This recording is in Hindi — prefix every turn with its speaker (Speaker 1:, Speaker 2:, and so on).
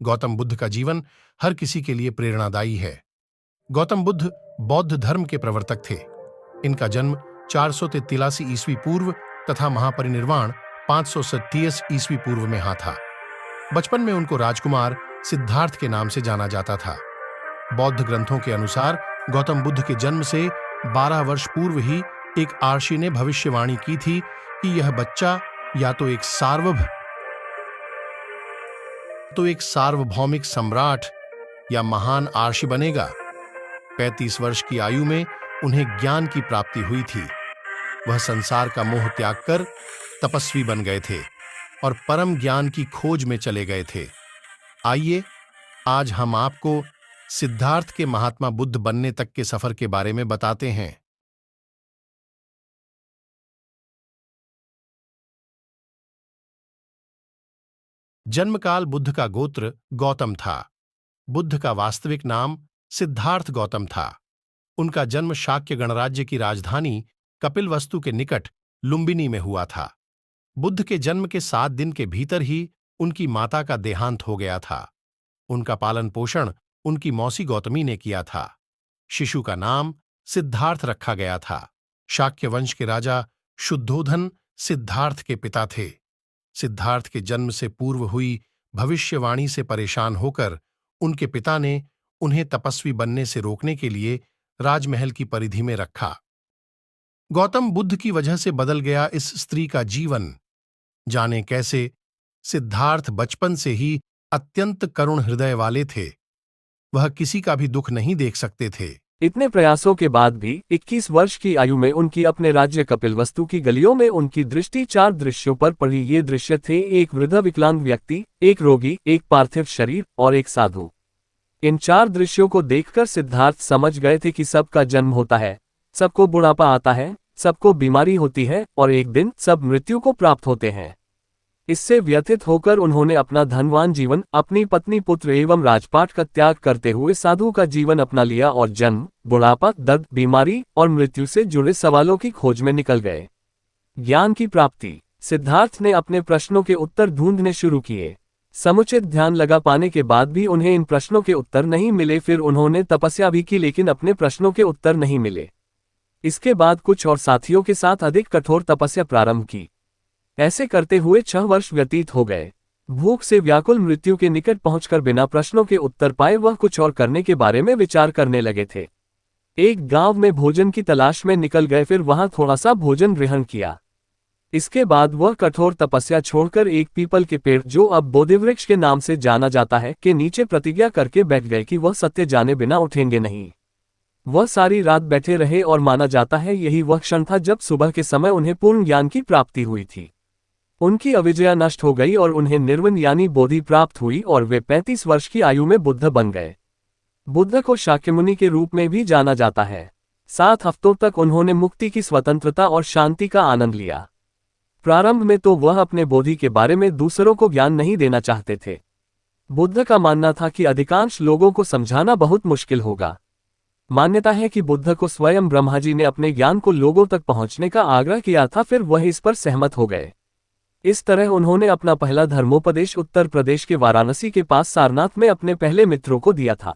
Speaker 1: गौतम बुद्ध का जीवन हर किसी के लिए प्रेरणादायी है। गौतम बुद्ध बौद्ध धर्म के प्रवर्तक थे। इनका जन्म 483 ईस्वी पूर्व तथा महापरिनिर्वाण 537 ईस्वी पूर्व में था। बचपन में उनको राजकुमार सिद्धार्थ के नाम से जाना जाता था। बौद्ध ग्रंथों के अनुसार गौतम बुद्ध के जन्म से 12 वर्ष पूर्व ही एक आर्षि ने भविष्यवाणी की थी कि यह बच्चा या तो एक सार्वभौमिक सम्राट या महान आर्षि बनेगा। 35 वर्ष की आयु में उन्हें ज्ञान की प्राप्ति हुई थी। वह संसार का मोह त्याग कर तपस्वी बन गए थे और परम ज्ञान की खोज में चले गए थे। आइए आज हम आपको सिद्धार्थ के महात्मा बुद्ध बनने तक के सफर के बारे में बताते हैं। जन्मकाल बुद्ध का गोत्र गौतम था। बुद्ध का वास्तविक नाम सिद्धार्थ गौतम था। उनका जन्म शाक्य गणराज्य की राजधानी कपिलवस्तु के निकट लुम्बिनी में हुआ था। बुद्ध के जन्म के 7 दिन के भीतर ही उनकी माता का देहांत हो गया था। उनका पालन पोषण उनकी मौसी गौतमी ने किया था। शिशु का नाम सिद्धार्थ रखा गया था। शाक्य वंश के राजा शुद्धोधन सिद्धार्थ के पिता थे। सिद्धार्थ के जन्म से पूर्व हुई भविष्यवाणी से परेशान होकर उनके पिता ने उन्हें तपस्वी बनने से रोकने के लिए राजमहल की परिधि में रखा। गौतम बुद्ध की वजह से बदल गया इस स्त्री का जीवन। जाने कैसे सिद्धार्थ बचपन से ही अत्यंत करुण हृदय वाले थे। वह किसी का भी दुख नहीं देख सकते थे।
Speaker 2: इतने प्रयासों के बाद भी 21 वर्ष की आयु में उनकी अपने राज्य कपिलवस्तु की गलियों में उनकी दृष्टि 4 दृश्यों पर पड़ी। ये दृश्य थे एक वृद्ध विकलांग व्यक्ति, एक रोगी, एक पार्थिव शरीर और एक साधु। इन 4 दृश्यों को देखकर सिद्धार्थ समझ गए थे कि सबका जन्म होता है, सबको बुढ़ापा आता है, सबको बीमारी होती है और एक दिन सब मृत्यु को प्राप्त होते हैं। इससे व्यथित होकर उन्होंने अपना धनवान जीवन, अपनी पत्नी, पुत्र एवं राजपाट का त्याग करते हुए साधु का जीवन अपना लिया और जन्म, बुढ़ापा, दर्द, बीमारी और मृत्यु से जुड़े सवालों की खोज में निकल गए। ज्ञान की प्राप्ति। सिद्धार्थ ने अपने प्रश्नों के उत्तर ढूंढने शुरू किए। समुचित ध्यान लगा पाने के बाद भी उन्हें इन प्रश्नों के उत्तर नहीं मिले। फिर उन्होंने तपस्या भी की लेकिन अपने प्रश्नों के उत्तर नहीं मिले। इसके बाद कुछ और साथियों के साथ अधिक कठोर तपस्या प्रारंभ की। ऐसे करते हुए 6 वर्ष व्यतीत हो गए। भूख से व्याकुल मृत्यु के निकट पहुंचकर बिना प्रश्नों के उत्तर पाए वह कुछ और करने के बारे में विचार करने लगे थे। एक गांव में भोजन की तलाश में निकल गए, फिर वहां थोड़ा सा भोजन ग्रहण किया। इसके बाद वह कठोर तपस्या छोड़कर एक पीपल के पेड़, जो अब बोधिवृक्ष के नाम से जाना जाता है, के नीचे प्रतिज्ञा करके बैठ गए कि वह सत्य जाने बिना उठेंगे नहीं। वह सारी रात बैठे रहे और माना जाता है यही वह क्षण था जब सुबह के समय उन्हें पूर्ण ज्ञान की प्राप्ति हुई थी। उनकी अविजया नष्ट हो गई और उन्हें निर्विण यानी बोधि प्राप्त हुई और वे 35 वर्ष की आयु में बुद्ध बन गए। बुद्ध को शाक्यमुनि के रूप में भी जाना जाता है। 7 हफ्तों तक उन्होंने मुक्ति की स्वतंत्रता और शांति का आनंद लिया। प्रारंभ में तो वह अपने बोधि के बारे में दूसरों को ज्ञान नहीं देना चाहते थे। बुद्ध का मानना था कि अधिकांश लोगों को समझाना बहुत मुश्किल होगा। मान्यता है कि बुद्ध को स्वयं ब्रह्मा जी ने अपने ज्ञान को लोगों तक पहुंचने का आग्रह किया था, फिर वह इस पर सहमत हो गए। इस तरह उन्होंने अपना पहला धर्मोपदेश उत्तर प्रदेश के वाराणसी के पास सारनाथ में अपने पहले मित्रों को दिया था।